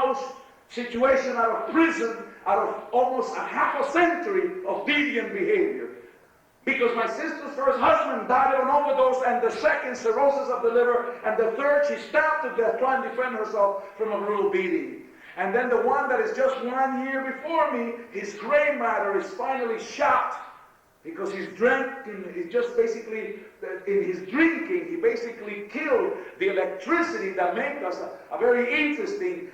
house situation, out of prison, out of almost a half a century of deviant behavior. Because my sister's first husband died of an overdose, and the second, cirrhosis of the liver, and the third, she stabbed to death trying to defend herself from a brutal beating. And then the one that is just 1 year before me, his gray matter is finally shot because he's drinking, he's just basically, in his drinking, he basically killed the electricity that makes us a very interesting,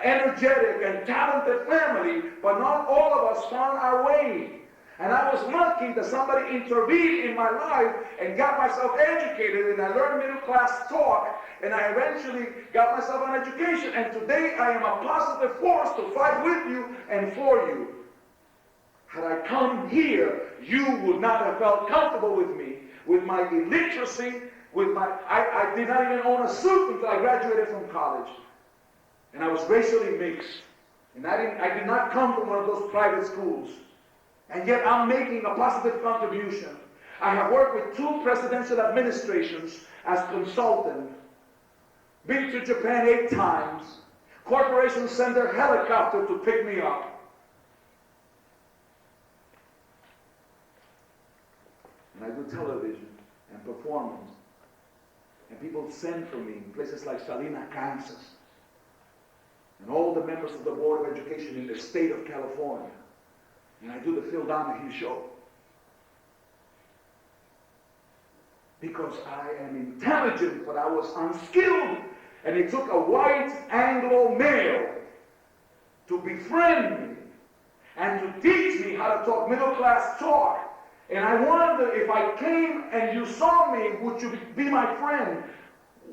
energetic, and talented family, but not all of us found our way. And I was lucky that somebody intervened in my life and got myself educated, and I learned middle class talk, and I eventually got myself an education, and today I am a positive force to fight with you and for you. Had I come here, you would not have felt comfortable with me, with my illiteracy, with my, I did not even own a suit until I graduated from college. And I was racially mixed. And I did not come from one of those private schools. And yet I'm making a positive contribution. I have worked with 2 presidential administrations as consultant. Been to Japan 8 times. Corporations send their helicopter to pick me up. And I do television and performance. And people send for me in places like Salina, Kansas. And all the members of the Board of Education in the state of California. And I do the Phil Donahue show. Because I am intelligent, but I was unskilled. And it took a white Anglo male to befriend me and to teach me how to talk middle class talk. And I wonder, if I came and you saw me, would you be my friend?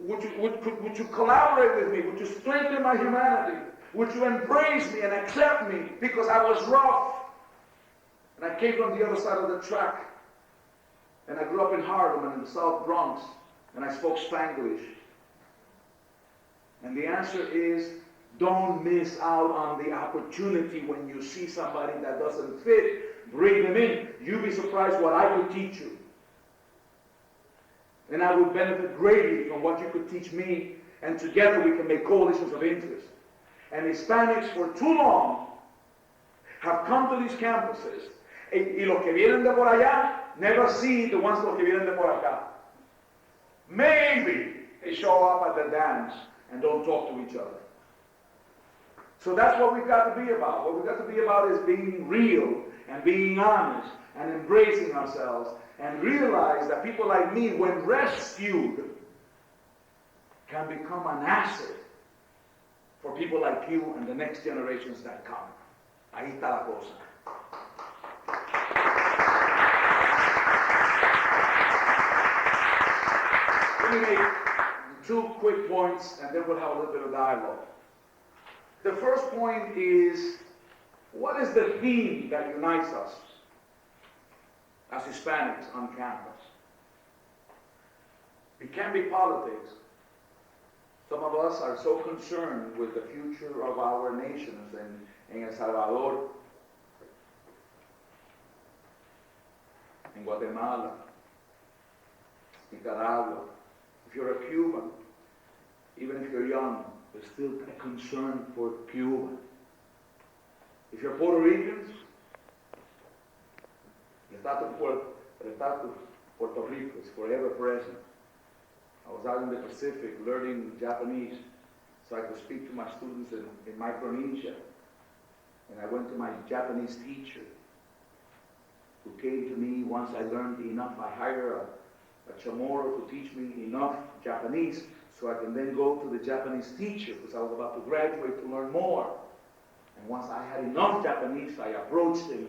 Would you collaborate with me? Would you strengthen my humanity? Would you embrace me and accept me? Because I was rough. And I came from the other side of the track. And I grew up in Harlem and in the South Bronx. And I spoke Spanglish. And the answer is, don't miss out on the opportunity when you see somebody that doesn't fit. Bring them in. You'd be surprised what I could teach you. And I would benefit greatly from what you could teach me. And together we can make coalitions of interest. And Hispanics for too long have come to these campuses. Y los que vienen de por allá never see the ones que vienen de por acá. Maybe they show up at the dance and don't talk to each other. So that's what we've got to be about. What we've got to be about is being real and being honest and embracing ourselves and realize that people like me, when rescued, can become an asset for people like you and the next generations that come. Ahí está la cosa. Let me make 2 quick points, and then we'll have a little bit of dialogue. The first point is, what is the theme that unites us as Hispanics on campus? It can be politics. Some of us are so concerned with the future of our nations in El Salvador, in Guatemala, Nicaragua. If you're a Cuban, even if you're young, there's still a concern for Cuba. If you're Puerto Ricans, el estatus Puerto Rico is forever present. I was out in the Pacific learning Japanese so I could speak to my students in Micronesia. And I went to my Japanese teacher who came to me once I learned enough. I hired a Chamorro to teach me enough Japanese so I can then go to the Japanese teacher because I was about to graduate to learn more. And once I had enough Japanese, I approached him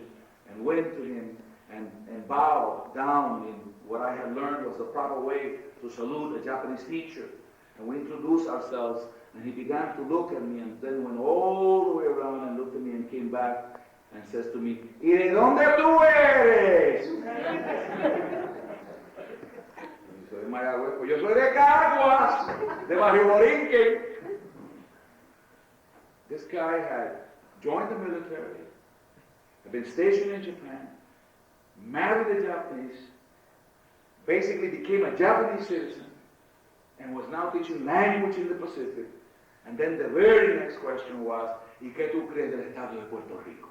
and went to him and bowed down in what I had learned was the proper way to salute a Japanese teacher. And we introduced ourselves, and he began to look at me and then went all the way around and looked at me and came back and says to me, ¿Y de dónde tú eres? Soy de Mayagüez. Pues yo soy de Caguas, de Barrio Borinquen. This guy had joined the military, had been stationed in Japan, married a Japanese, basically became a Japanese citizen, and was now teaching language in the Pacific. And then the very next question was, ¿y qué tú crees del Estado de Puerto Rico?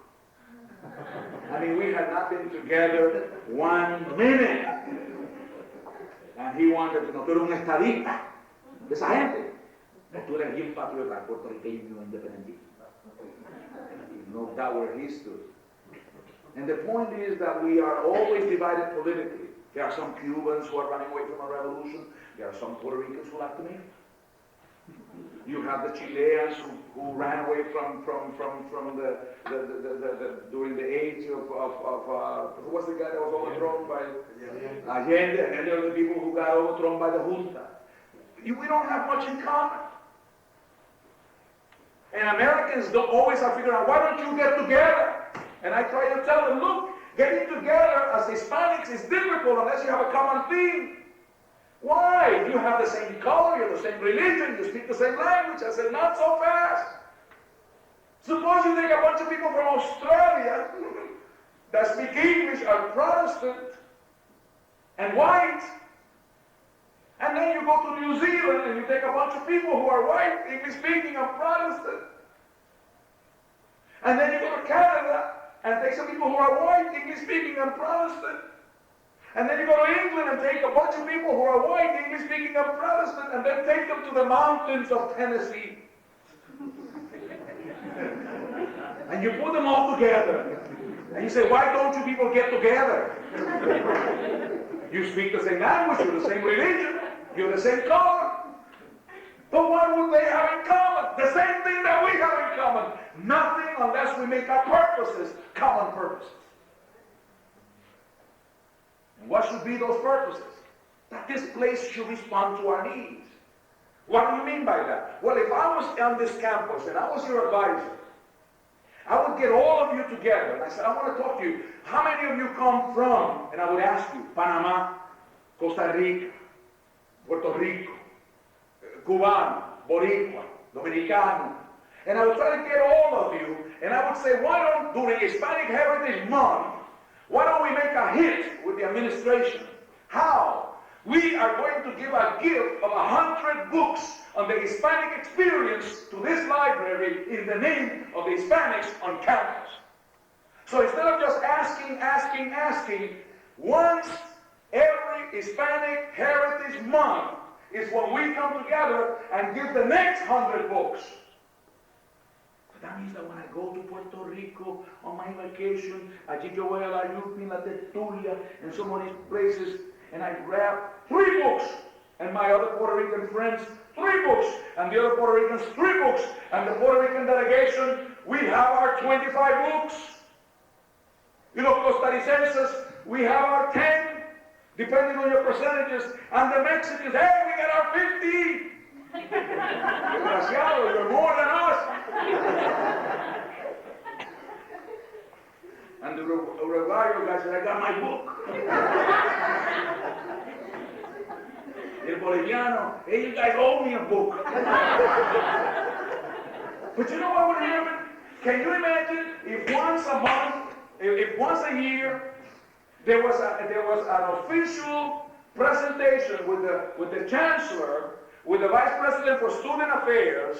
I mean, we had not been together 1 minute. And he wanted to know, ¿tú eres un estadista de esa gente? ¿O tú eres bien patriota, puertorriqueño independentista? You know that where he stood. And the point is that we are always divided politically. There are some Cubans who are running away from a revolution. There are some Puerto Ricans who like to make it. You have the Chileans who ran away from the during the age of who was the guy that was overthrown by Allende, and then there are the people who got overthrown by the junta. We don't have much in common. And Americans don't always are figuring out, why don't you get together? And I try to tell them, look, getting together as Hispanics is difficult unless you have a common theme. Why? You have the same color, you have the same religion, you speak the same language. I said, not so fast. Suppose you take a bunch of people from Australia that speak English, are Protestant and white, and then you go to New Zealand and you take a bunch of people who are white, English speaking, and Protestant. And then you go to Canada and take some people who are white, English speaking, and Protestant. And then you go to England and take a bunch of people who are white, English speaking, and Protestant, and then take them to the mountains of Tennessee. And you put them all together. And you say, why don't you people get together? You speak the same language, you're the same religion, you're the same color. But what would they have in common? The same thing that we have in common. Nothing unless we make our purposes common purposes. And what should be those purposes? That this place should respond to our needs. What do you mean by that? Well, if I was on this campus and I was your advisor, I would get all of you together and I said, I want to talk to you. How many of you come from, and I would ask you, Panama, Costa Rica, Puerto Rico, Cubano, Boricua, Dominicano. And I would try to get all of you, and I would say, why don't, during Hispanic Heritage Month, why don't we make a hit with the administration? How? We are going to give a gift of 100 books on the Hispanic experience to this library in the name of the Hispanics on campus. So instead of just asking, once every Hispanic Heritage Month is when we come together and give the next 100 books. But that means that when I go to Puerto Rico on my vacation, allí yo voy a La Yupi, La Tertulia, and some of these places, and I grab 3 books, and my other Puerto Rican friends, 3 books, and the other Puerto Ricans, 3 books, and the Puerto Rican delegation, we have our 25 books. You know, Costarricenses, we have our 10, depending on your percentages, and the Mexicans, hey, we got our 50. Desgraciado, you're more than us. And the Uruguayo guy said, I got my book. El Boliviano, hey, you guys owe me a book. But you know what would happen? Can you imagine if once a month, if once a year, there was an official presentation with the chancellor, with the vice president for student affairs,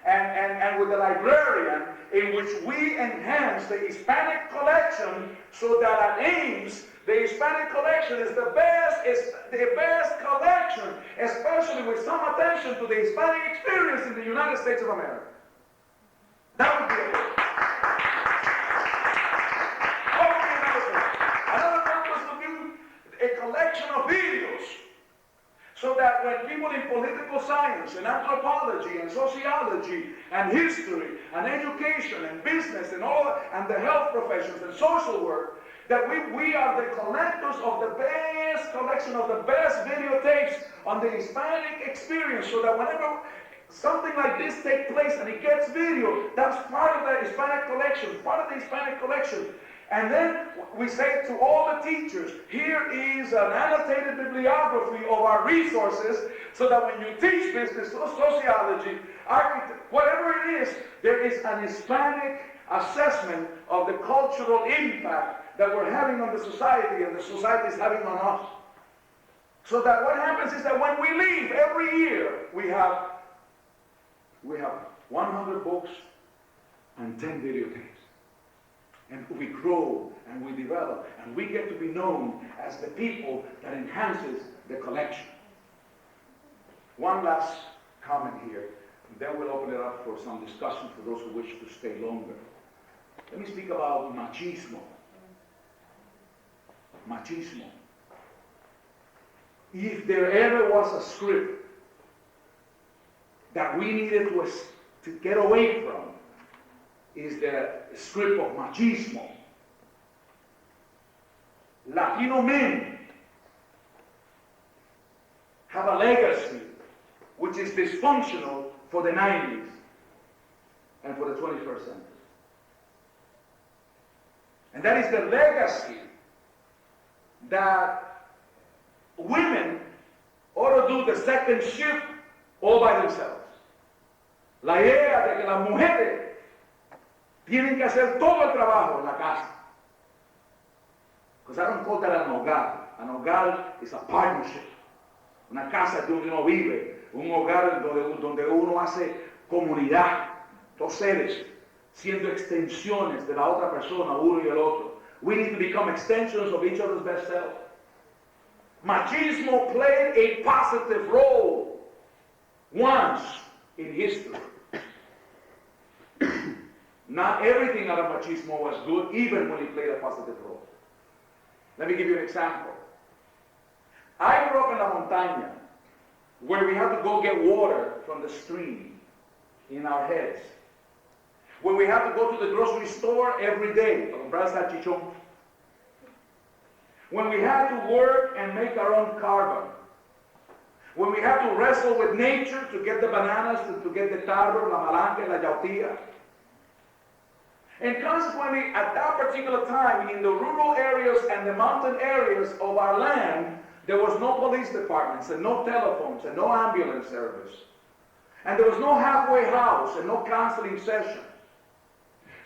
and with the librarian, in which we enhance the Hispanic collection so that at Ames, the Hispanic collection is the best collection, especially with some attention to the Hispanic experience in the United States of America. That would be a good. What would be another thing? Another purpose would be a collection of videos, so that when people in political science and anthropology and sociology and history and education and business and all and the health professions and social work, that we are the collectors of the best collection of the best videotapes on the Hispanic experience, so that whenever something like this takes place and it gets video, that's part of the Hispanic collection, part of the Hispanic collection. And then we say to all the teachers, here is an annotated bibliography of our resources, so that when you teach business, sociology, architecture, whatever it is, there is an Hispanic assessment of the cultural impact that we're having on the society and the society is having on us. So that what happens is that when we leave every year, we have We have 100 books and 10 videotapes. And we grow and we develop and we get to be known as the people that enhances the collection. One last comment here, then we'll open it up for some discussion for those who wish to stay longer. Let me speak about machismo. Machismo. If there ever was a script that we needed to get away from, is the script of machismo. Latino men have a legacy which is dysfunctional for the 90s and for the 21st century. And that is the legacy that women ought to do the second shift all by themselves. La idea de que las mujeres tienen que hacer todo el trabajo en la casa. Because I don't call that an hogar. An hogar is a partnership. Una casa donde uno vive. Un hogar donde uno hace comunidad. Dos seres siendo extensiones de la otra persona, uno y el otro. We need to become extensions of each other's best self. Machismo played a positive role once in history. Not everything out of machismo was good, even when it played a positive role. Let me give you an example. I grew up in La Montaña, where we had to go get water from the stream in our heads. Where we had to go to the grocery store every day to comprar salchichón. When we had to work and make our own carbon. When we had to wrestle with nature to get the bananas, to get the tarro, la malanga, la yautía. And consequently, at that particular time, in the rural areas and the mountain areas of our land, there was no police departments and no telephones and no ambulance service. And there was no halfway house and no counseling session.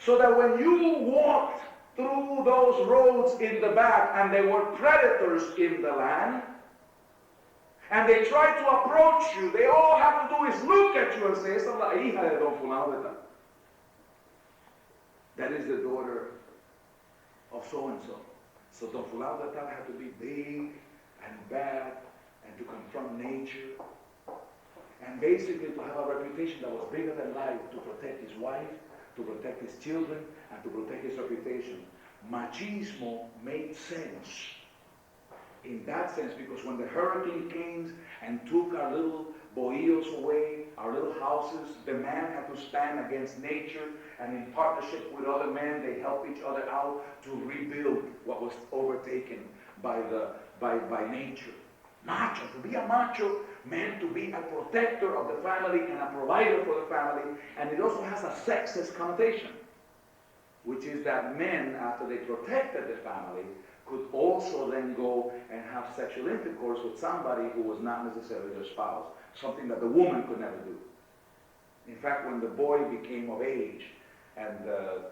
So that when you walked through those roads in the back and there were predators in the land, and they tried to approach you, they all have to do is look at you and say, esa es la hija de don fulano de tal. That is the daughter of so-and-so. So don fulano de tal had to be big and bad and to confront nature. And basically to have a reputation that was bigger than life, to protect his wife, to protect his children, and to protect his reputation. Machismo made sense in that sense, because when the hurricane came and took our little bohíos away, our little houses, the man had to stand against nature, and in partnership with other men, they helped each other out to rebuild what was overtaken by nature. Macho, to be a macho meant to be a protector of the family and a provider for the family, and it also has a sexist connotation, which is that men, after they protected the family, could also then go and have sexual intercourse with somebody who was not necessarily their spouse, something that the woman could never do. In fact, when the boy became of age and the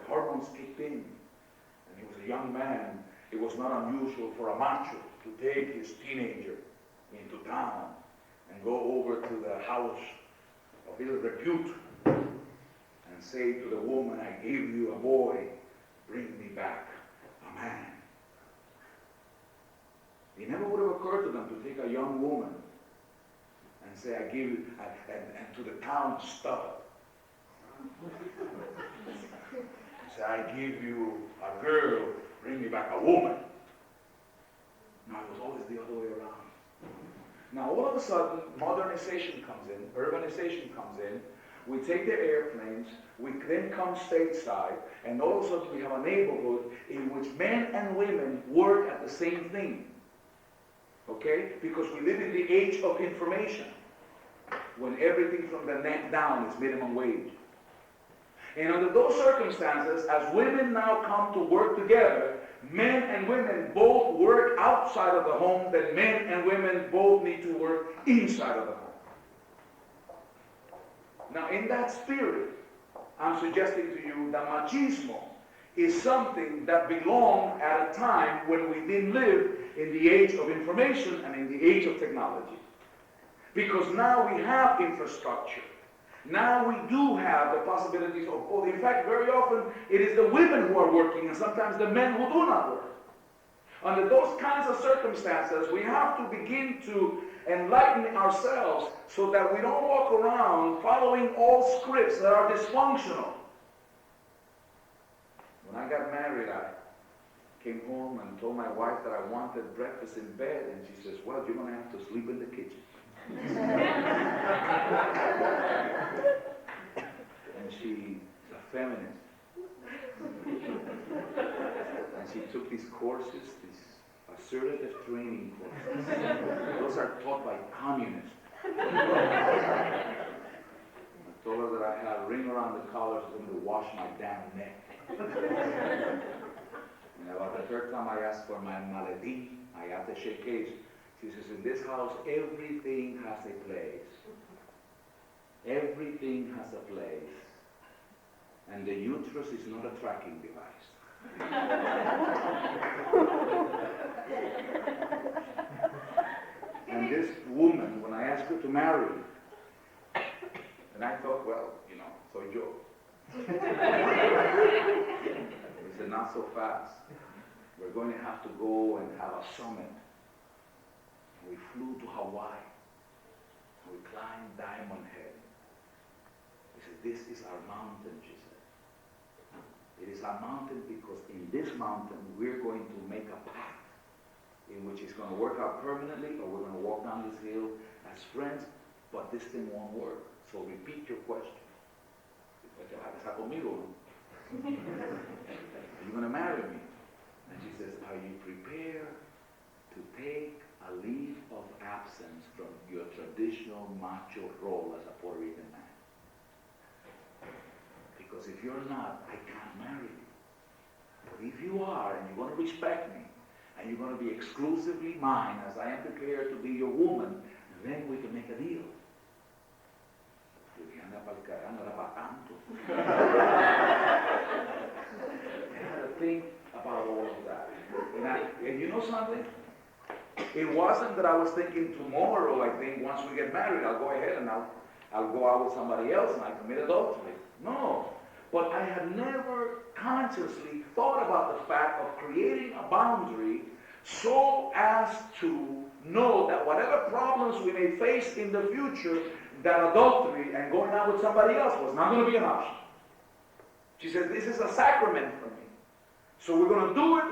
hormones kicked in, and he was a young man, it was not unusual for a macho to take his teenager into town and go over to the house of ill repute and say to the woman, I gave you a boy, bring me back a man. It never would have occurred to them to take a young woman and say, I give you, and to the town stud. Say, I give you a girl, bring me back a woman. No, it was always the other way around. Now all of a sudden, modernization comes in, urbanization comes in, we take the airplanes, we then come stateside, and all of a sudden we have a neighborhood in which men and women work at the same thing. Okay? Because we live in the age of information, when everything from the neck down is minimum wage. And under those circumstances, as women now come to work together, men and women both work outside of the home, then men and women both need to work inside of the home. Now, in that spirit, I'm suggesting to you that machismo is something that belonged at a time when we didn't live in the age of information and in the age of technology. Because now we have infrastructure. Now we do have the possibilities of both. In fact, very often it is the women who are working and sometimes the men who do not work. Under those kinds of circumstances, we have to begin to enlighten ourselves so that we don't walk around following all scripts that are dysfunctional. When I got married, I came home and told my wife that I wanted breakfast in bed, and she says, well, you're going to have to sleep in the kitchen. And she's a feminist. And she took these courses, these assertive training courses. Those are taught by communists. I told her that I had a ring around the collar so I'm going to wash my damn neck. And about the third time I asked for my maledi, I had to shake hands. She says, in this house, everything has a place. Everything has a place. And the uterus is not a tracking device. And this woman, when I asked her to marry me, and I thought, well, soy yo. He said, not so fast. We're going to have to go and have a summit. We flew to Hawaii. We climbed Diamond Head. He said, this is our mountain, she said. It is our mountain because in this mountain we're going to make a path in which it's going to work out permanently, or we're going to walk down this hill as friends, but this thing won't work. So repeat your question. Are you going to marry me? And she says, are you prepared to take a leave of absence from your traditional macho role as a Puerto Rican man? Because if you're not, I can't marry you. But if you are, and you're going to respect me, and you're going to be exclusively mine, as I am prepared to be your woman, then we can make a deal. I had to think about all of that. And you know something? It wasn't that I was thinking tomorrow, I think, once we get married, I'll go ahead and I'll go out with somebody else and I commit adultery. No. But I had never consciously thought about the fact of creating a boundary so as to know that whatever problems we may face in the future, that adultery and going out with somebody else was not going to be an option. She said, this is a sacrament for me. So we're going to do it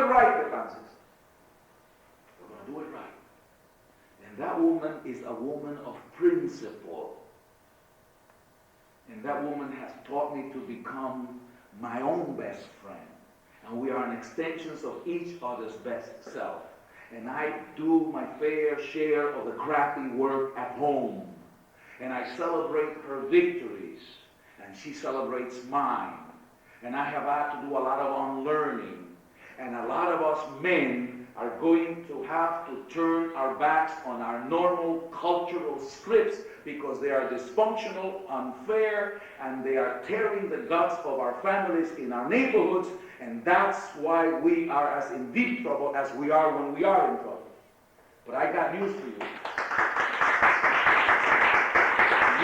right, Francis. We're going to do it right. And that woman is a woman of principle. And that woman has taught me to become my own best friend. And we are an extensions of each other's best self. And I do my fair share of the crappy work at home. And I celebrate her victories. And she celebrates mine. And I have had to do a lot of unlearning. And a lot of us men are going to have to turn our backs on our normal cultural scripts because they are dysfunctional, unfair, and they are tearing the guts of our families in our neighborhoods, and that's why we are as in deep trouble as we are when we are in trouble. But I got news for you.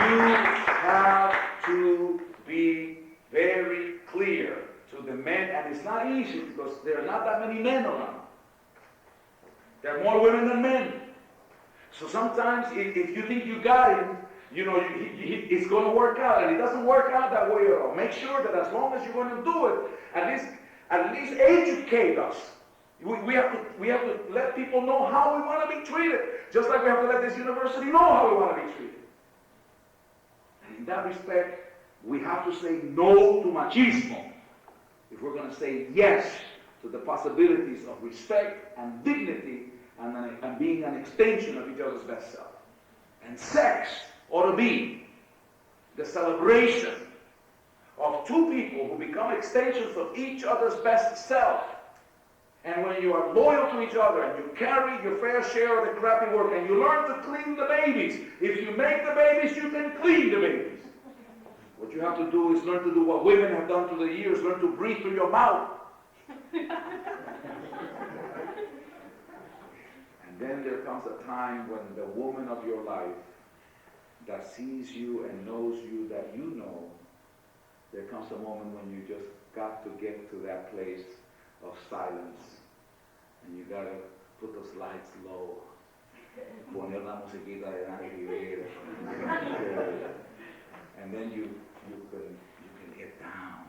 You have to be very clear to the men, and it's not easy because there are not that many men around. There are more women than men. So sometimes if you think you got him, it's going to work out, and it doesn't work out that way at all. Make sure that as long as you're going to do it, at least educate us. We have to let people know how we want to be treated, just like we have to let this university know how we want to be treated. And in that respect, we have to say no to machismo if we're going to say yes to the possibilities of respect and dignity and being an extension of each other's best self. And sex ought to be the celebration of two people who become extensions of each other's best self. And when you are loyal to each other and you carry your fair share of the crappy work and you learn to clean the babies, if you make the babies, you can clean the babies. What you have to do is learn to do what women have done through the years, learn to breathe through your mouth. And then there comes a time when the woman of your life that sees you and knows you that you know, there comes a moment when you just got to get to that place of silence. And you got to put those lights low. Poner la musiquita de Danny Rivera. And then you can get down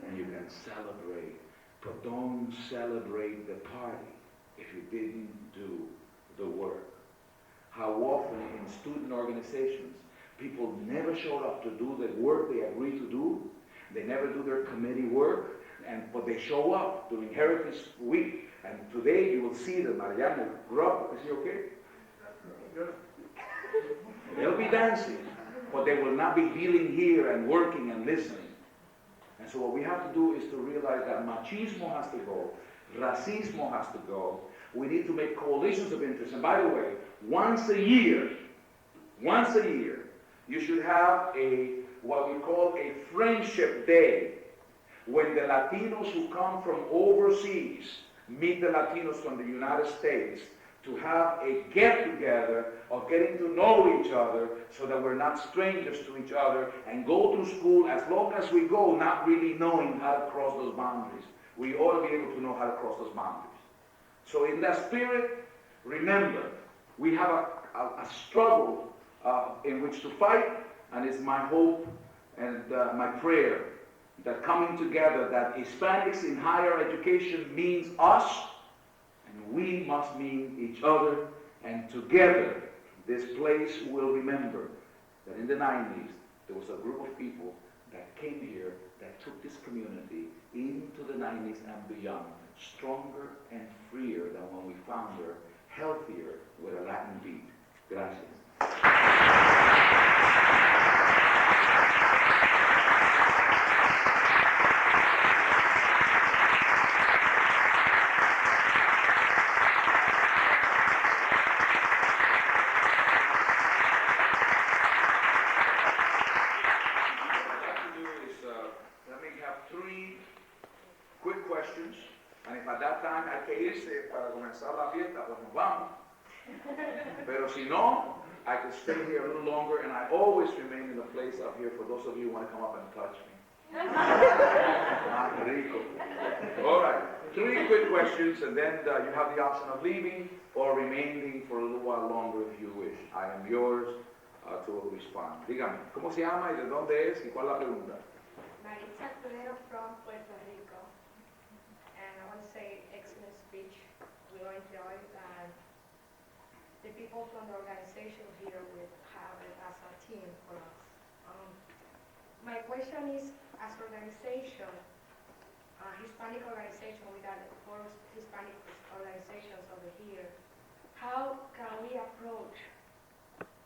and you can celebrate. But don't celebrate the party if you didn't do the work. How often in student organizations, people never showed up to do the work they agreed to do. They never do their committee work, but they show up during Heritage Week. And today you will see that Mariana grew up. Is he okay? They'll be dancing, but they will not be dealing here and working and listening. And so what we have to do is to realize that machismo has to go, racismo has to go. We need to make coalitions of interest. And by the way, once a year, you should have what we call a friendship day, when the Latinos who come from overseas meet the Latinos from the United States to have a get-together of getting to know each other so that we're not strangers to each other and go through school as long as we go not really knowing how to cross those boundaries. We ought to be able to know how to cross those boundaries. So in that spirit, remember, we have a struggle in which to fight, and it's my hope and my prayer that coming together, that Hispanics in higher education means us, and we must mean each other, and together this place will remember that in the 90s there was a group of people that came here that took this community into the 90s and beyond, stronger and freer than when we found her, healthier with a Latin beat. Gracias. Pero si no, I can stay here a little longer, and I always remain in the place up here for those of you who want to come up and touch me. Rico. All right, 3 quick questions, and then you have the option of leaving or remaining for a little while longer if you wish. I am yours to respond. Dígame, ¿cómo se llama y de dónde es y cuál es la pregunta? Maritza Toledo from Puerto Rico. And I want to say excellent speech. We all enjoyed and the people from the organization here will have it as a team for us. My question is, as organization, Hispanic organization, we got 4 Hispanic organizations over here, how can we approach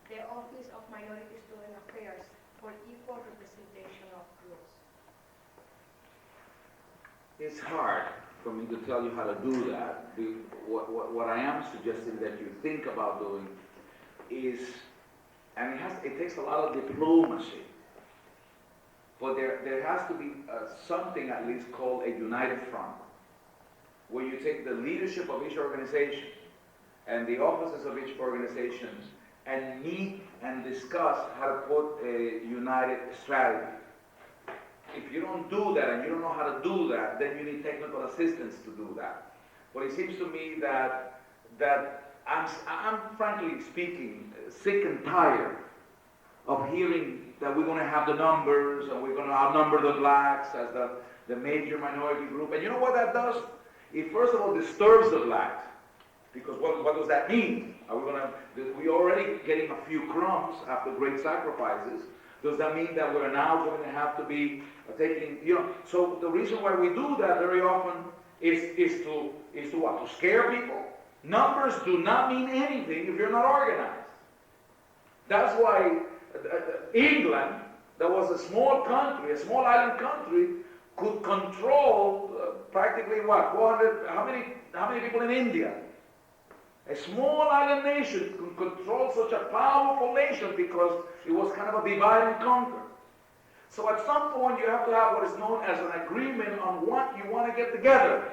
the Office of Minority Student Affairs for equal representation of groups? It's hard for me to tell you how to do that. What I am suggesting that you think about doing is, and it takes a lot of diplomacy, but there has to be something at least called a united front, where you take the leadership of each organization and the offices of each organization and meet and discuss how to put a united strategy. If you don't do that and you don't know how to do that, then you need technical assistance to do that. But it seems to me that I'm frankly speaking sick and tired of hearing that we're going to have the numbers and we're going to outnumber the blacks as the major minority group. And you know what that does? It first of all disturbs the blacks. Because what does that mean? We're already getting a few crumbs after great sacrifices. Does that mean that we're now going to have to be taking, so the reason why we do that very often is to what? To scare people. Numbers do not mean anything if you're not organized. That's why England, that was a small country, a small island country, could control practically what? 400, how many people in India? A small island nation could control such a powerful nation because it was kind of a divide and conquer. So at some point you have to have what is known as an agreement on what you want to get together.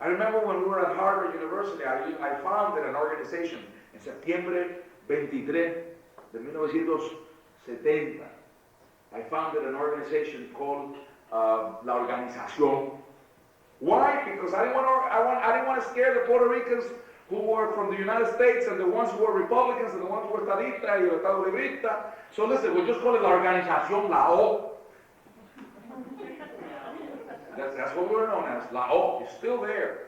I remember when we were at Harvard University, I founded an organization en septiembre 23 de 1970. I founded an organization called La Organización. Why? Because I didn't want to scare the Puerto Ricans who were from the United States and the ones who were Republicans and the ones who were Estadistas y Estado Librista. So listen, we'll just call it La Organización, La O. That's what we were known as, La O. It's still there.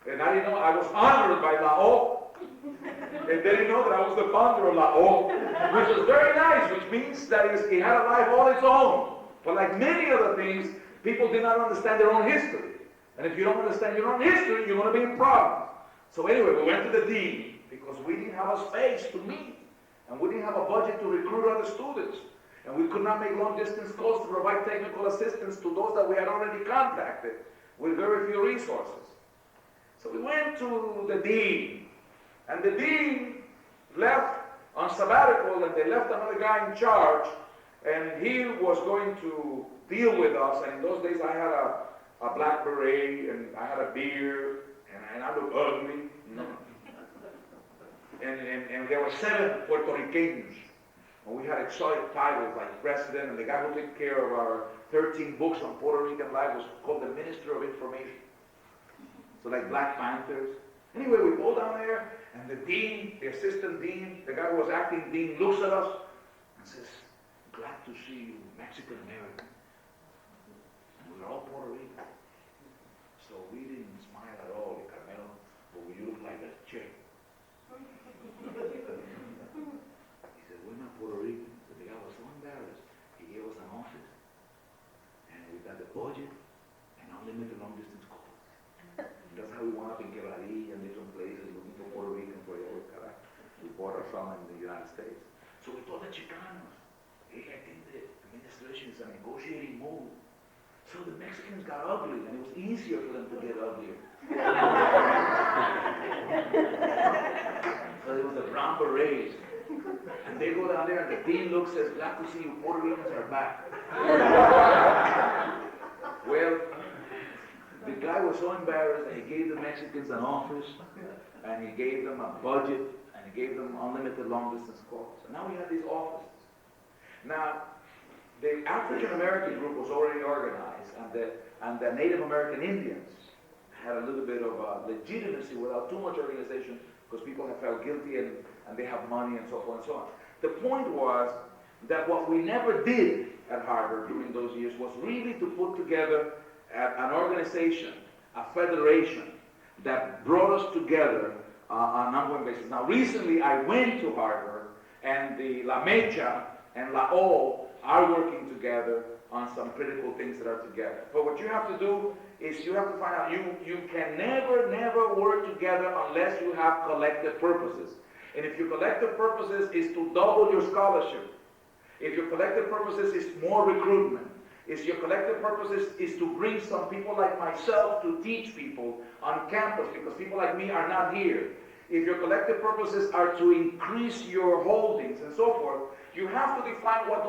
And I didn't know, I was honored by La O. And they didn't know that I was the founder of La O, which was very nice, which means that it had a life all its own. But like many other things, people did not understand their own history. And if you don't understand your own history, you're going to be in problems. So anyway, we went to the dean because we didn't have a space to meet. And we didn't have a budget to recruit other students. And we could not make long-distance calls to provide technical assistance to those that we had already contacted with very few resources. So we went to the dean. And the dean left on sabbatical, and they left another guy in charge. And he was going to deal with us. And in those days, I had a black beret, and I had a beard, and I looked ugly. You know? And there were 7 Puerto Ricans. And we had exotic titles like president, and the guy who took care of our 13 books on Puerto Rican life was called the Minister of Information. So like Black Panthers. Anyway, we go down there, and the dean, the assistant dean, the guy who was acting dean, looks at us and says, "Glad to see you, Mexican American." And we were all Puerto Rican. So we didn't smile at all, Carmelo, but we looked like a chick. He said, "We're not Puerto Rican." So the guy was so embarrassed. He gave us an office, and we got the budget, and unlimited long-distance calls. That's how we wound up in Quebradilla and different places looking for Puerto Ricans where we bought our son in the United States. So we told the Chicanos, "Hey, I think the administration is a negotiating move." So the Mexicans got ugly, and it was easier for them to get uglier. So it was the brown berets. And they go down there, and the dean looks, says, "Glad to see you, Puerto Ricans are back." Well, the guy was so embarrassed that he gave the Mexicans an office, and he gave them a budget, and he gave them unlimited long-distance calls. And now we have these offices. Now, the African American group was already organized, and the Native American Indians had a little bit of legitimacy without too much organization, because people have felt guilty and they have money and so forth and so on. The point was that what we never did at Harvard during those years was really to put together an organization, a federation that brought us together on an ongoing basis. Now, recently I went to Harvard, and the La Mecha and La O are working together on some critical things that are together. But what you have to do is you have to find out, you can never work together unless you have collective purposes. And if your collective purposes is to double your scholarship, if your collective purposes is more recruitment, if your collective purposes is to bring some people like myself to teach people on campus, because people like me are not here, if your collective purposes are to increase your holdings and so forth, you have to define what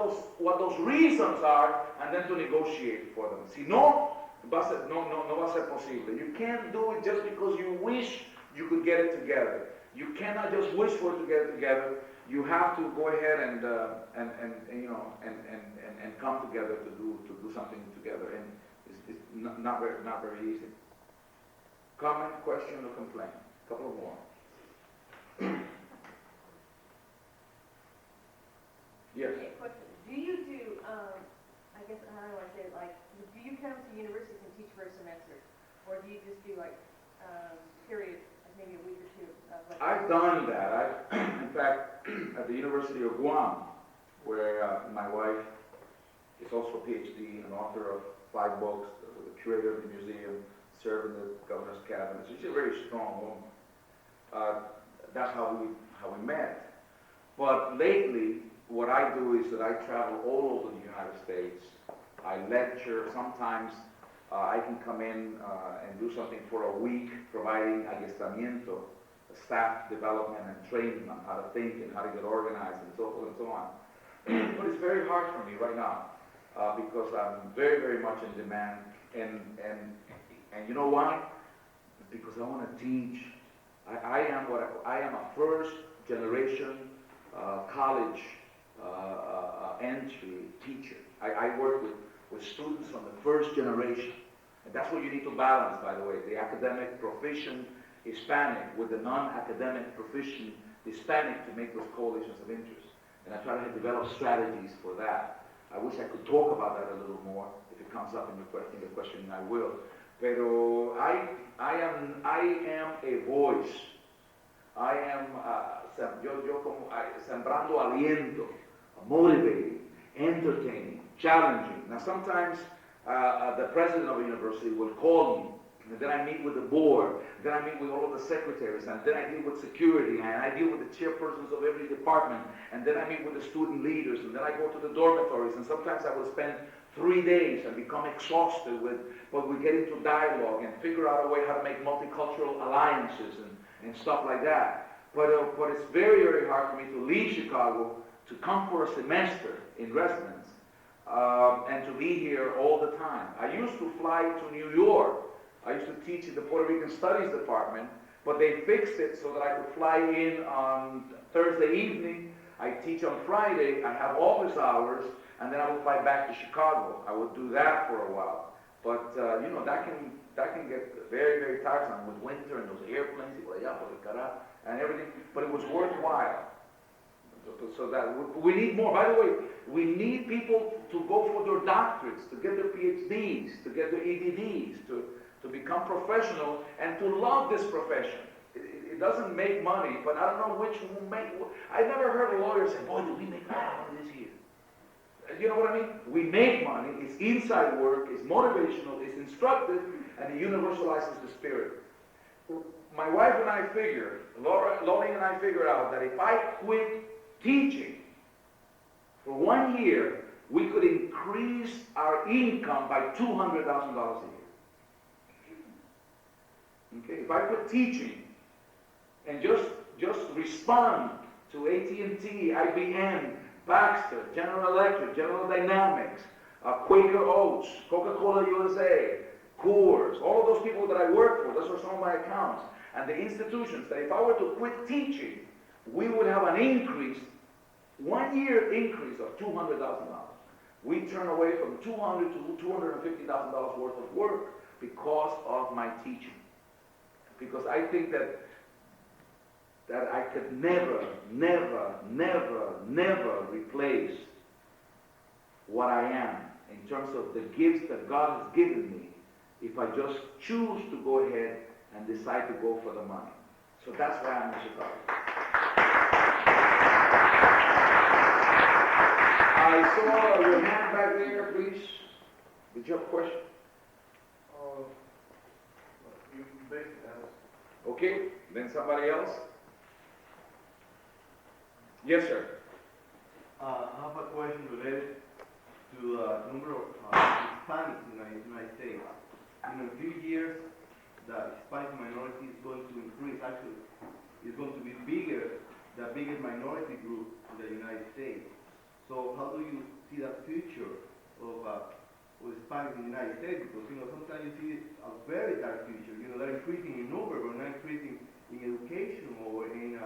those reasons are and then to negotiate for them. Si no, no va a ser posible. You can't do it just because you wish you could get it together. You cannot just wish for it to get it together. You have to go ahead and come together to do something together, and it's not very easy. Comment, question, or complaint? A couple of more. Yes. Okay, question. Do you do, I guess, I don't want to say it, like, do you come to universities and teach for a semester? Or do you just do, like, period, like maybe a week or two of like... I've done that. In fact, at the University of Guam, where my wife is also a PhD and author of 5 books, the curator of the museum, served in the governor's cabinet. She's a very strong woman. That's how we met. But lately, what I do is that I travel all over the United States. I lecture. Sometimes I can come in and do something for a week, providing adiestramiento, staff development and training on how to think and how to get organized and so forth and so on. But it's very hard for me right now because I'm very, very much in demand. And you know why? because I want to teach. I am a first generation college entry teacher. I work with students from the first generation. And that's what you need to balance, by the way, the academic proficient Hispanic with the non-academic proficient Hispanic to make those coalitions of interest. And I try to develop strategies for that. I wish I could talk about that a little more. If it comes up in the question, I will. Pero I am a voice. I am sembrando aliento, motivating, entertaining, challenging. Now sometimes the president of a university will call me, and then I meet with the board, then I meet with all of the secretaries, and then I deal with security, and I deal with the chairpersons of every department, and then I meet with the student leaders, and then I go to the dormitories, and sometimes I will spend 3 days and become exhausted but we get into dialogue and figure out a way how to make multicultural alliances and stuff like that. But it's very, very hard for me to leave Chicago, to come for a semester in residence, and to be here all the time. I used to fly to New York. I used to teach in the Puerto Rican Studies Department, but they fixed it so that I could fly in on Thursday evening. I teach on Friday. I have office hours, and then I would fly back to Chicago. I would do that for a while. But you know, that can get very, very tiresome with winter and those airplanes and everything. But it was worthwhile. So that we need more. By the way, we need people to go for their doctorates, to get their PhDs, to get their EDDs, to become professional and to love this profession. It doesn't make money, but I don't know which will make. I never heard a lawyer say, "Boy, did we make a lot of money this year." You know what I mean? We make money. It's inside work. It's motivational. It's instructive, and it universalizes the spirit. My wife and I figured, Lolly and I figured out that if I quit teaching for 1 year, we could increase our income by $200,000 a year. Okay, if I quit teaching and just respond to AT&T, IBM, Baxter, General Electric, General Dynamics, Quaker Oats, Coca-Cola USA, Coors, all of those people that I work for, those are some of my accounts, and the institutions, that if I were to quit teaching, we would have an increase, 1 year increase of $200,000. We turn away from $200,000 to $250,000 worth of work because of my teaching. Because I think that I could never replace what I am in terms of the gifts that God has given me if I just choose to go ahead and decide to go for the money. So that's why I'm in Chicago. I saw your hand back there, please. Did you have a question? You basically asked. Okay, then somebody else? Yes, sir. I have a question related to the number of Hispanics in the United States. In a few years, the Hispanic minority is going to increase. Actually, it's going to be bigger, the biggest minority group in the United States. So how do you see the future of Hispanics in the United States? Because, you know, sometimes you see a very dark future. You know, they're increasing in number, but not increasing in education or in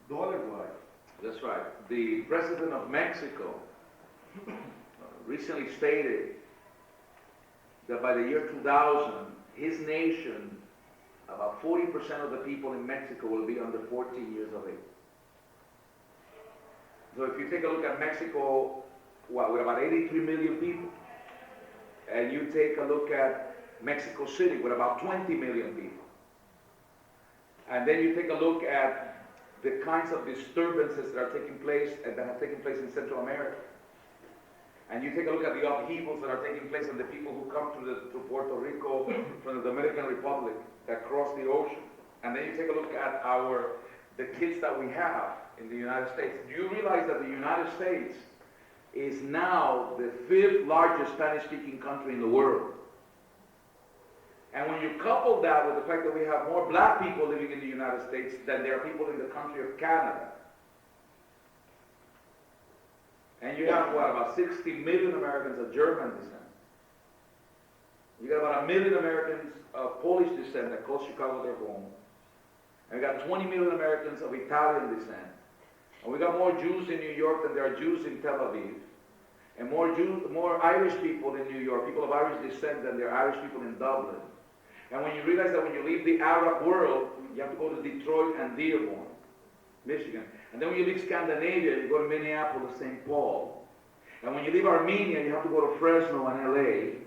dollar-wise. That's right. The president of Mexico recently stated that by the year 2000, his nation, about 40% of the people in Mexico will be under 14 years of age. So if you take a look at Mexico, with about 83 million people, and you take a look at Mexico City with about 20 million people, and then you take a look at the kinds of disturbances that are taking place and that have taken place in Central America, and you take a look at the upheavals that are taking place and the people who come to Puerto Rico from the Dominican Republic that cross the ocean, and then you take a look at the kids that we have in the United States. Do you realize that the United States is now the 5th largest Spanish-speaking country in the world? And when you couple that with the fact that we have more black people living in the United States than there are people in the country of Canada, and you have, about 60 million Americans of German descent. You got about 1 million Americans of Polish descent that call Chicago their home. And we got 20 million Americans of Italian descent. And we got more Jews in New York than there are Jews in Tel Aviv. And more Irish people in New York, people of Irish descent, than there are Irish people in Dublin. And when you realize that when you leave the Arab world, you have to go to Detroit and Dearborn, Michigan. And then when you leave Scandinavia, you go to Minneapolis, St. Paul. And when you leave Armenia, you have to go to Fresno and LA.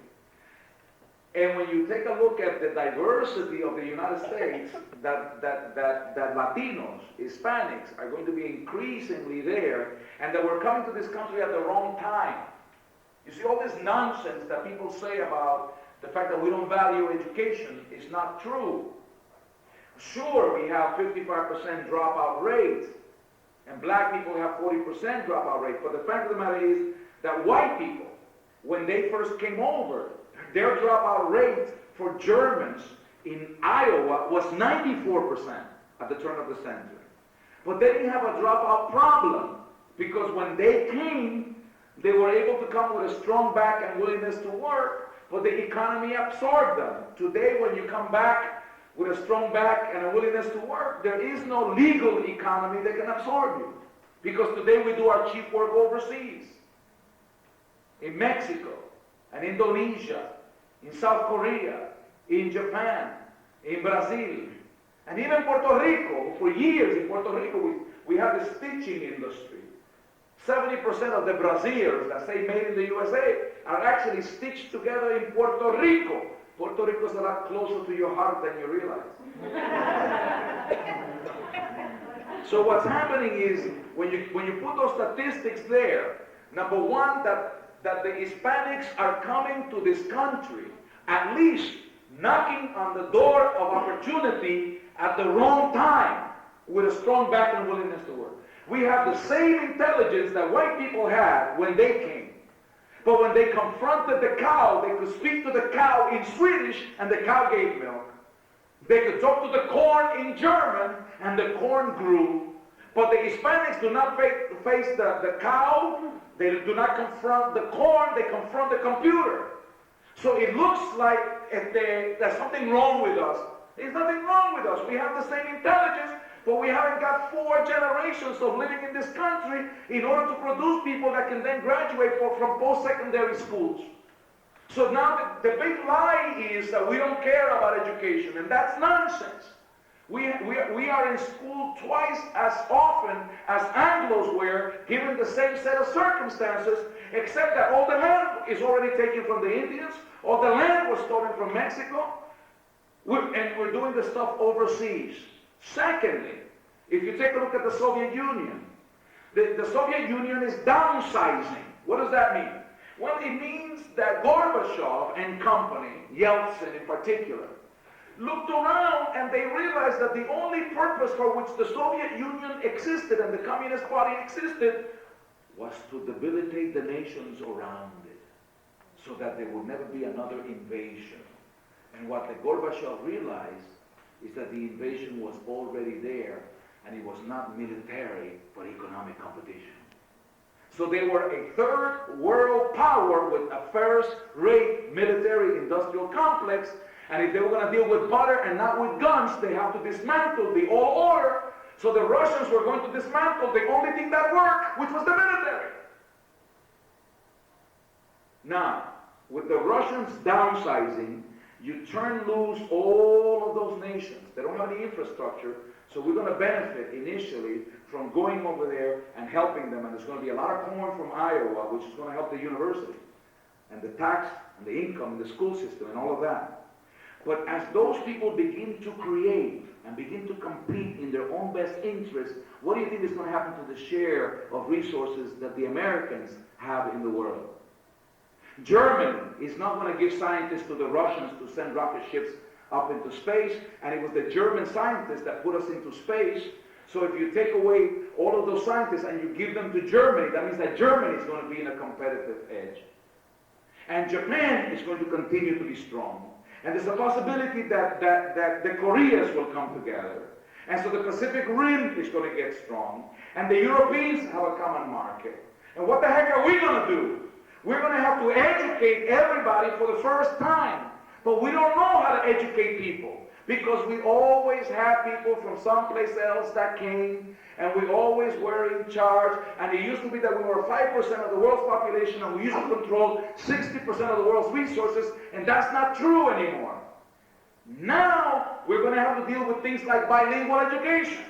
And when you take a look at the diversity of the United States, that Latinos, Hispanics are going to be increasingly there, and that we're coming to this country at the wrong time. You see, all this nonsense that people say about the fact that we don't value education is not true. Sure, we have 55% dropout rate, and black people have 40% dropout rate, but the fact of the matter is that white people, when they first came over, their dropout rate for Germans in Iowa was 94% at the turn of the century. But they didn't have a dropout problem, because when they came, they were able to come with a strong back and willingness to work, but the economy absorbed them. Today, when you come back with a strong back and a willingness to work, there is no legal economy that can absorb you. Because today we do our cheap work overseas. In Mexico, and Indonesia, in South Korea, in Japan, in Brazil, and even Puerto Rico. For years in Puerto Rico, we have the stitching industry. 70% of the brassieres that say made in the USA are actually stitched together in Puerto Rico. Puerto Rico is a lot closer to your heart than you realize. So what's happening is, when you put those statistics there, number one, that the Hispanics are coming to this country, at least knocking on the door of opportunity at the wrong time, with a strong back and willingness to work. We have the same intelligence that white people had when they came. But when they confronted the cow, they could speak to the cow in Swedish, and the cow gave milk. They could talk to the corn in German, and the corn grew. But the Hispanics do not face the cow. They do not confront the corn. They confront the computer. So it looks like there's something wrong with us. There's nothing wrong with us. We have the same intelligence, but we haven't got 4 generations of living in this country in order to produce people that can then graduate from post-secondary schools. So now the big lie is that we don't care about education, and that's nonsense. We are in school twice as often as Anglos were, given the same set of circumstances, except that all the land is already taken from the Indians, all the land was stolen from Mexico, and we're doing the stuff overseas. Secondly, if you take a look at the Soviet Union, the Soviet Union is downsizing. What does that mean? Well, it means that Gorbachev and company, Yeltsin in particular, looked around and they realized that the only purpose for which the Soviet Union existed and the Communist Party existed was to debilitate the nations around it, so that there would never be another invasion. And what the Gorbachev realized is that the invasion was already there, and it was not military but economic competition. So they were a third world power with a first-rate military industrial complex, and if they were going to deal with butter and not with guns, they have to dismantle the old order. So the Russians were going to dismantle the only thing that worked, which was the military. Now, with the Russians downsizing, you turn loose all of those nations. They don't have any infrastructure, so we're going to benefit initially from going over there and helping them. And there's going to be a lot of corn from Iowa, which is going to help the university, and the tax, and the income, and the school system, and all of that. But as those people begin to create and begin to compete in their own best interest, what do you think is going to happen to the share of resources that the Americans have in the world? Germany is not going to give scientists to the Russians to send rocket ships up into space, and it was the German scientists that put us into space. So if you take away all of those scientists and you give them to Germany, that means that Germany is going to be in a competitive edge. And Japan is going to continue to be strong. And there's a possibility that the Koreas will come together. And so the Pacific Rim is going to get strong. And the Europeans have a common market. And what the heck are we going to do? We're going to have to educate everybody for the first time. But we don't know how to educate people because we always have people from someplace else that came and we always were in charge. And it used to be that we were 5% of the world's population and we used to control 60% of the world's resources, and that's not true anymore. Now we're going to have to deal with things like bilingual education.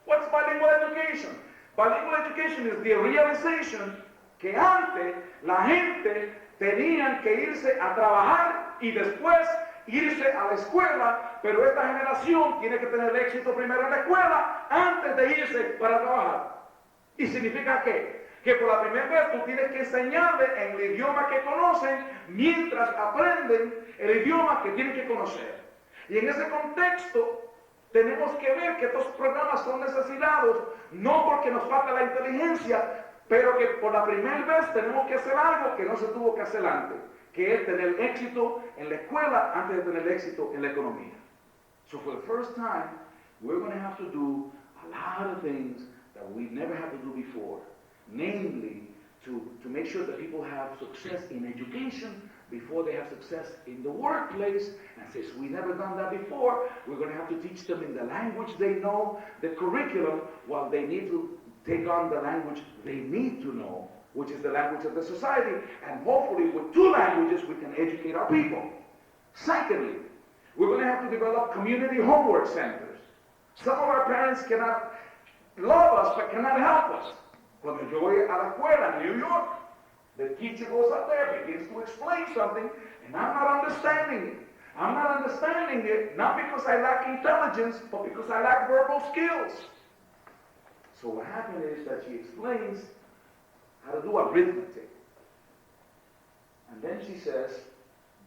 What's bilingual education? Bilingual education is the realization que antes la gente tenían que irse a trabajar y después irse a la escuela, pero esta generación tiene que tener éxito primero en la escuela antes de irse para trabajar. ¿Y significa qué? Que por la primera vez tú tienes que enseñarle en el idioma que conocen mientras aprenden el idioma que tienen que conocer. Y en ese contexto tenemos que ver que estos programas son necesitados, no porque nos falta la inteligencia, pero que por la primera vez tenemos que hacer algo que no se tuvo que hacer antes, que es tener éxito en la escuela antes de tener éxito en la economía. So for the first time, we're going to have to do a lot of things that we never had to do before, namely to make sure that people have success in education before they have success in the workplace. And since we never done that before, we're going to have to teach them in the language they know, the curriculum, while they need to take on the language they need to know, which is the language of the society. And hopefully with 2 languages we can educate our people. Secondly, we're going to have to develop community homework centers. Some of our parents cannot love us but cannot help us. Cuando yo voy a la escuela en New York, the teacher goes up there, begins to explain something, and I'm not understanding it. I'm not understanding it, not because I lack intelligence, but because I lack verbal skills. So what happened is that she explains how to do arithmetic. And then she says,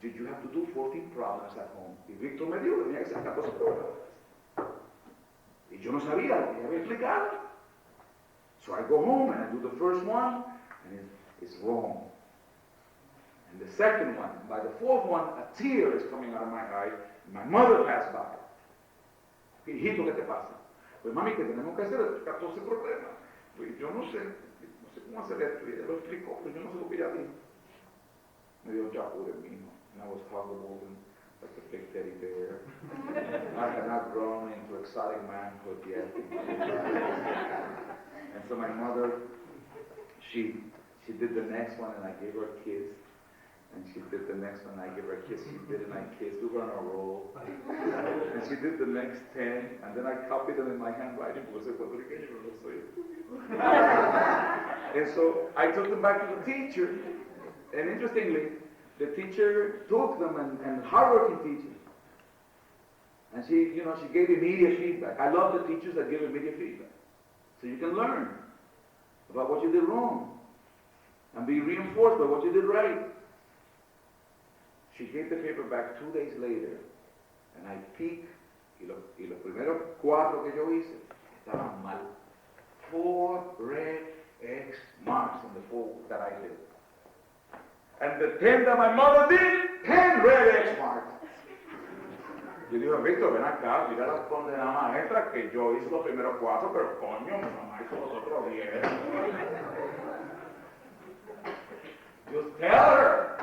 did you have to do 14 problems at home? Y Víctor me dijo, tenía que hacer 14 problemas. Y yo no sabía lo que había explicado. So I go home and I do the first one, and it's wrong. And the second one, by the fourth one, a tear is coming out of my eye, and my mother passed by. Hijito, ¿qué te pasa? Pues mami, que tenemos que hacer 14 problemas. Pues yo no sé cómo hacer esto, y ella lo explicó, pero yo no sé lo que ella dijo. Me dio ya por el mismo, and I was huggable and like a big teddy bear. I had not grown into exotic manhood yet. And so my mother, she did the next one, and I gave her a kiss. And she did the next one, I gave her a kiss. She did, and I kissed. We were on a roll. And she did the next 10, and then I copied them in my handwriting because it was And so I took them back to the teacher, and interestingly, the teacher took them, and hardworking teacher. And she gave immediate feedback. I love the teachers that give immediate feedback. So you can learn about what you did wrong and be reinforced by what you did right. She gave the paper back 2 days later, and I peeked, y los primeros 4 que yo hice estaban mal. 4 red X marks on the 4 that I did. And the 10 that my mother did, 10 red X marks. Yo digo, Víctor, ven acá, mira la condenada maestra que yo hice los primeros 4, pero coño, mi mamá hizo los otros 10. Just tell her.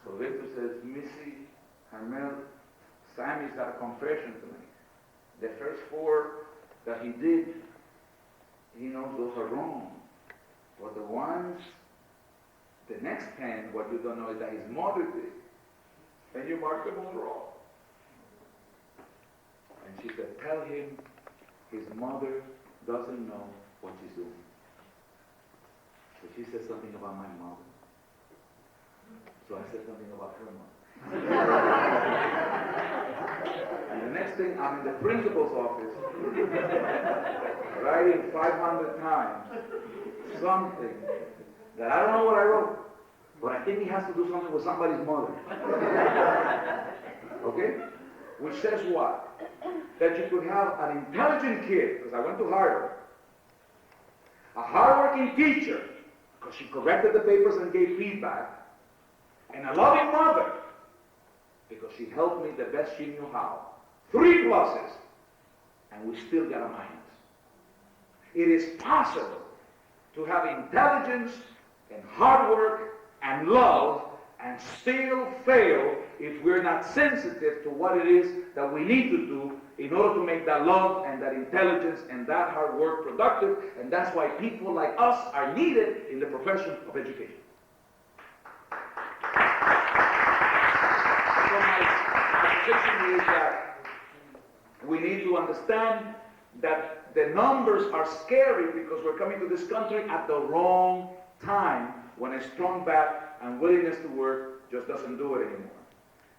So Victor says, Missy, Carmel, Sammy's got a confession to make. The first 4 that he did, he knows those are wrong. But the next 10, what you don't know is that his mother did. And you mark them all wrong. And she said, tell him his mother doesn't know what she's doing. So she said something about my mother. So I said something about her mother. And the next thing, I'm in the principal's office, writing 500 times something that I don't know what I wrote, but I think he has to do something with somebody's mother. Okay? Which says what? That you could have an intelligent kid, because I went to Harvard, a hardworking teacher, because she corrected the papers and gave feedback, and a loving mother, because she helped me the best she knew how. 3 pluses, and we still got a minus. It is possible to have intelligence and hard work and love and still fail if we're not sensitive to what it is that we need to do in order to make that love and that intelligence and that hard work productive. And that's why people like us are needed in the profession of education. So my position is that we need to understand that the numbers are scary because we're coming to this country at the wrong time, when a strong back and willingness to work just doesn't do it anymore.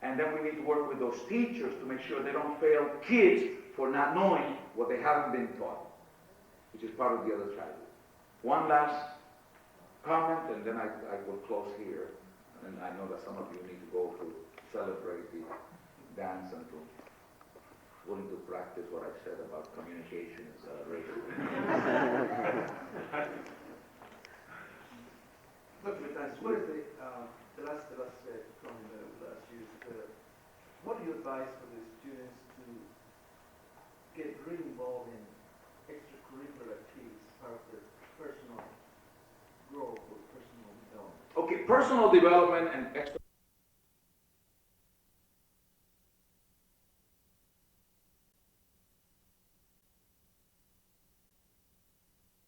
And then we need to work with those teachers to make sure they don't fail kids for not knowing what they haven't been taught, which is part of the other tragedy. One last comment, and then I will close here. And I know that some of you need to go to celebrate the dance and to willing to practice what I said about communication and celebration. Look, Matthias, what is the last comment that I would ask you is, what do you advise for the students to get really involved in extracurricular activities as part of their personal growth or personal development? Okay, personal development and extra